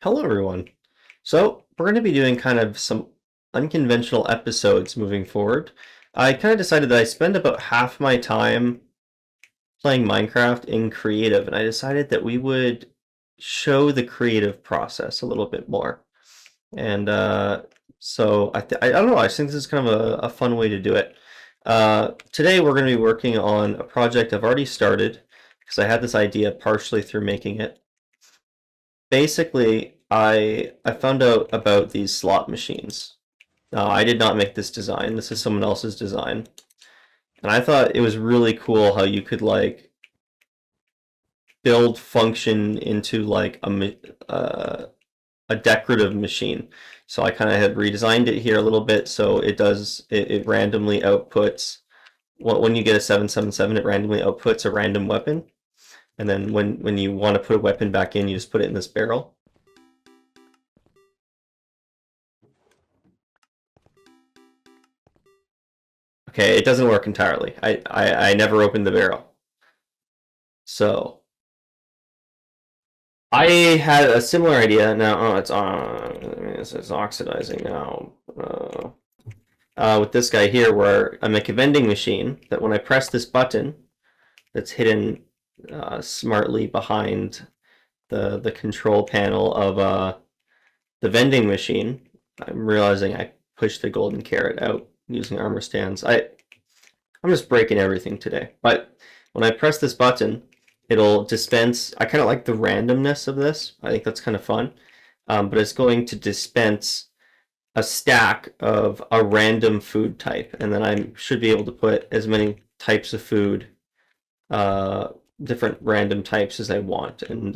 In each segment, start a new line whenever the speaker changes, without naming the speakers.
Hello, everyone. So, we're going to be doing kind of some unconventional episodes moving forward. I kind of decided that I spend about half my time playing Minecraft in creative, and I decided that we would show the creative process a little bit more. And I don't know, I just think this is kind of a fun way to do it. Today, we're going to be working on a project I've already started because I had this idea partially through making it. Basically, I found out about these slot machines. I did not make this design. This is someone else's design. And I thought it was really cool how you could like build function into like a decorative machine. So I kind of had redesigned it here a little bit so it randomly outputs when you get a 777 it randomly outputs a random weapon. And then when you want to put a weapon back in, you just put it in this barrel. Okay, it doesn't work entirely. I never opened the barrel. So I had a similar idea. Now, oh, it's on. It's oxidizing now. With this guy here, where I make a vending machine that when I press this button, that's hidden smartly behind the control panel of the vending machine. I'm realizing I pushed the golden carrot out using armor stands. I'm just breaking everything today. But when I press this button, it'll dispense. I kind of like the randomness of this. I think that's kind of fun. But it's going to dispense a stack of a random food type. And then I should be able to put as many types of food, uh, different random types as I want. And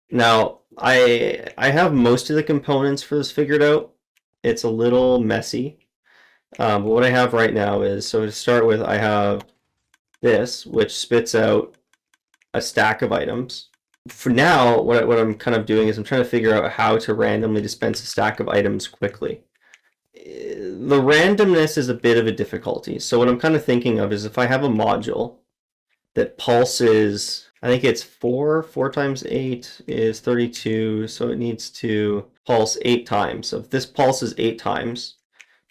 now I have most of the components for this figured out. It's a little messy. But what I have right now is, so to start with, I have this, which spits out a stack of items. For now, what I'm kind of doing is I'm trying to figure out how to randomly dispense a stack of items quickly. The randomness is a bit of a difficulty. So what I'm kind of thinking of is if I have a module that pulses, I think it's 4 times 8 is 32, so it needs to pulse 8 times. So if this pulses 8 times,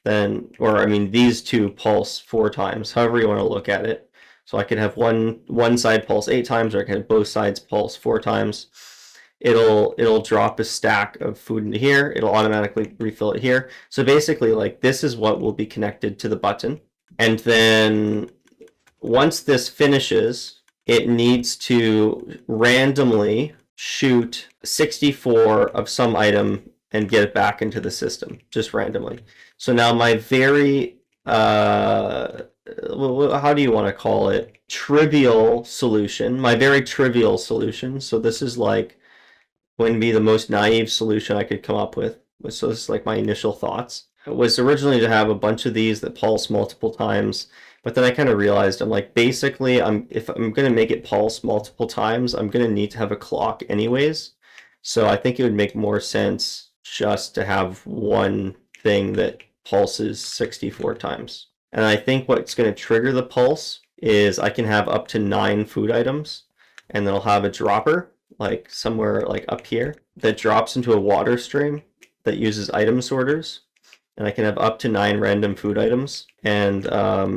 then, or I mean, these two pulse 4 times, however you want to look at it. So I could have one side pulse 8 times, or I could have both sides pulse 4 times. It'll drop a stack of food into here. It'll automatically refill it here. So basically, like this is what will be connected to the button. And then once this finishes, it needs to randomly shoot 64 of some item and get it back into the system, just randomly. So now my very how do you want to call it? Trivial solution. My very trivial solution. So this is like going to be the most naive solution I could come up with. So this is like my initial thoughts. It was originally to have a bunch of these that pulse multiple times, but then I kind of realized I'm like basically if I'm going to make it pulse multiple times, I'm going to need to have a clock anyways. So I think it would make more sense just to have one thing that pulses 64 times. And I think what's going to trigger the pulse is I can have up to 9 food items, and then I'll have a dropper like somewhere like up here that drops into a water stream that uses item sorters, and I can have up to 9 random food items. And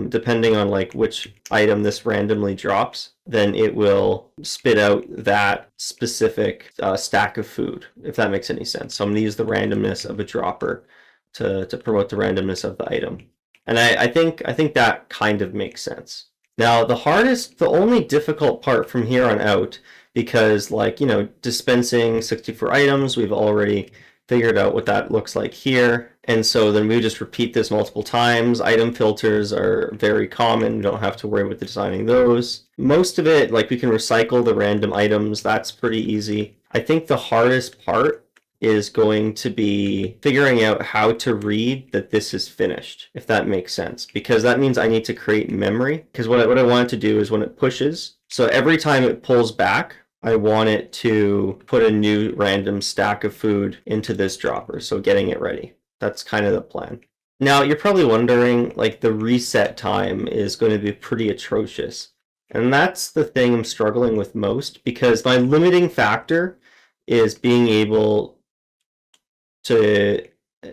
depending on like which item this randomly drops, then it will spit out that specific stack of food, if that makes any sense. So I'm going to use the randomness of a dropper to promote the randomness of the item. And I think that kind of makes sense. Now the only difficult part from here on out, because like, you know, dispensing 64 items, we've already figured out what that looks like here. And so then we just repeat this multiple times. Item filters are very common. We don't have to worry about designing those. Most of it, like we can recycle the random items. That's pretty easy. I think the hardest part is going to be figuring out how to read that this is finished, if that makes sense. Because that means I need to create memory. Because what I want it to do is when it pushes, so every time it pulls back, I want it to put a new random stack of food into this dropper, so getting it ready. That's kind of the plan. Now, you're probably wondering, like, the reset time is going to be pretty atrocious. And that's the thing I'm struggling with most, because my limiting factor is being able to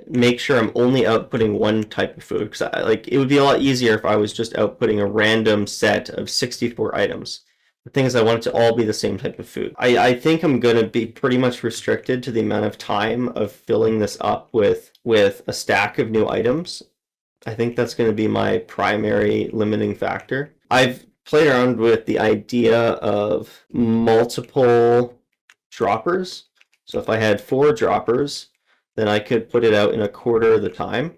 make sure I'm only outputting one type of food. Because like it would be a lot easier if I was just outputting a random set of 64 items. The thing is, I want it to all be the same type of food. I think I'm going to be pretty much restricted to the amount of time of filling this up with a stack of new items. I think that's going to be my primary limiting factor. I've played around with the idea of multiple droppers. So if I had 4 droppers, then I could put it out in a quarter of the time.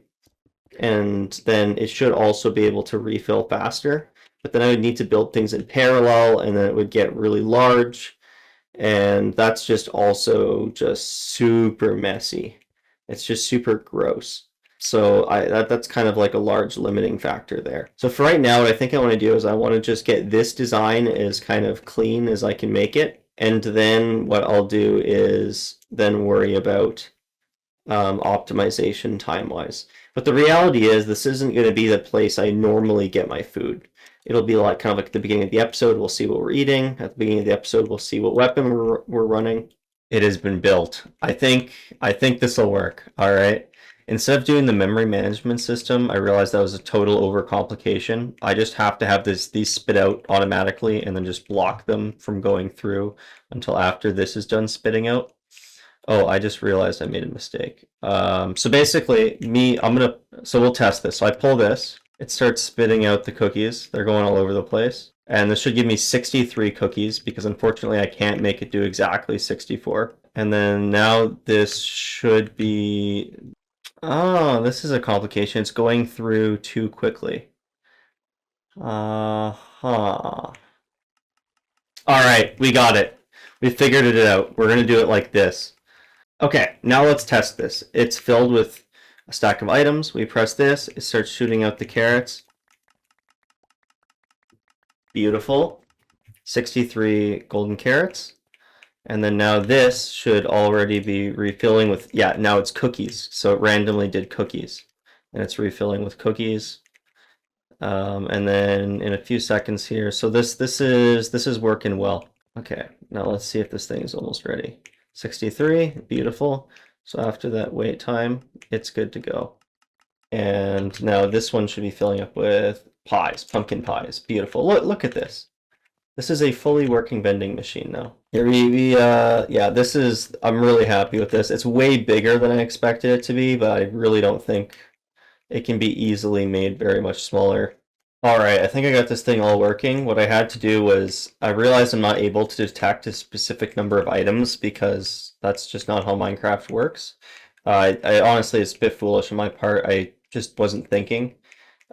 And then it should also be able to refill faster. But then I would need to build things in parallel, and then it would get really large. And that's just also just super messy. It's just super gross. So that's kind of like a large limiting factor there. So for right now, what I think I want to do is I want to just get this design as kind of clean as I can make it. And then what I'll do is then worry about optimization time-wise. But the reality is this isn't going to be the place I normally get my food. It'll be like kind of like at the beginning of the episode, we'll see what we're eating. At the beginning of the episode, we'll see what weapon we're running. It has been built. I think this will work. All right. Instead of doing the memory management system, I realized that was a total overcomplication. I just have to have these spit out automatically and then just block them from going through until after this is done spitting out. Oh, I just realized I made a mistake. So basically, so we'll test this. So I pull this, it starts spitting out the cookies. They're going all over the place. And this should give me 63 cookies because unfortunately I can't make it do exactly 64. And then now this should be, oh, this is a complication. It's going through too quickly. Uh-huh. All right, we got it. We figured it out. We're gonna do it like this. Okay, now let's test this. It's filled with a stack of items. We press this, it starts shooting out the carrots. Beautiful. 63 golden carrots. And then now this should already be refilling with, yeah, now it's cookies. So it randomly did cookies. And it's refilling with cookies. And then in a few seconds here, so this is working well. Okay, now let's see if this thing is almost ready. 63, beautiful. So after that wait time, it's good to go. And now this one should be filling up with pies, pumpkin pies. Beautiful. Look at this. This is a fully working vending machine now. Here yeah, this is, I'm really happy with this. It's way bigger than I expected it to be, but I really don't think it can be easily made very much smaller. All right, I think I got this thing all working. What I had to do was I realized I'm not able to detect a specific number of items because that's just not how Minecraft works. I honestly, it's a bit foolish on my part. I just wasn't thinking.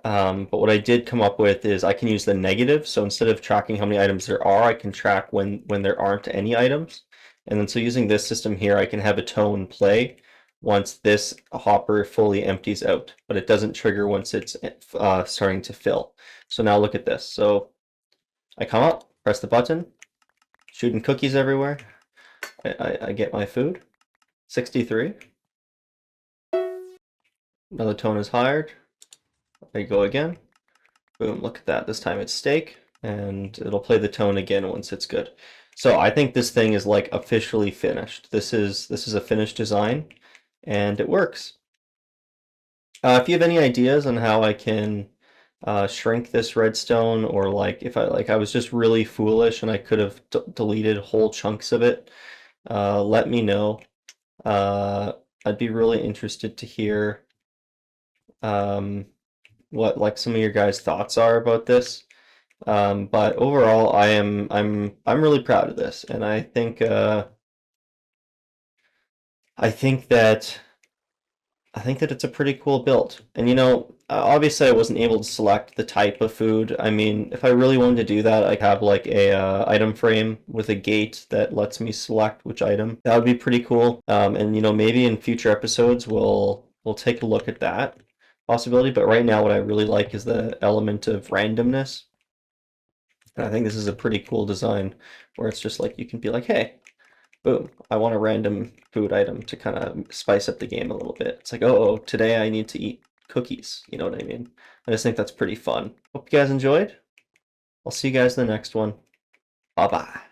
But what I did come up with is I can use the negative. So instead of tracking how many items there are, I can track when there aren't any items. And then so using this system here, I can have a tone play once this hopper fully empties out, but it doesn't trigger once it's starting to fill. So now look at this. So I come up, press the button, shooting cookies everywhere. I get my food. 63. Another tone is hired. I go again. Boom, look at that. This time it's steak, and it'll play the tone again once it's good. So I think this thing is like officially finished. This is a finished design, and it works. If you have any ideas on how I can shrink this redstone, or like if I was just really foolish and I could have deleted whole chunks of it, let me know. I'd be really interested to hear what like some of your guys' thoughts are about this. But overall, I'm really proud of this, and I think that it's a pretty cool build. And you know, obviously I wasn't able to select the type of food. I mean, if I really wanted to do that, I could have like a item frame with a gate that lets me select which item. That would be pretty cool. And you know, maybe in future episodes we'll take a look at that possibility. But right now, what I really like is the element of randomness. And I think this is a pretty cool design where it's just like you can be like, hey, boom, I want a random food item to kind of spice up the game a little bit. It's like, oh, today I need to eat cookies. You know what I mean? I just think that's pretty fun. Hope you guys enjoyed. I'll see you guys in the next one. Bye-bye.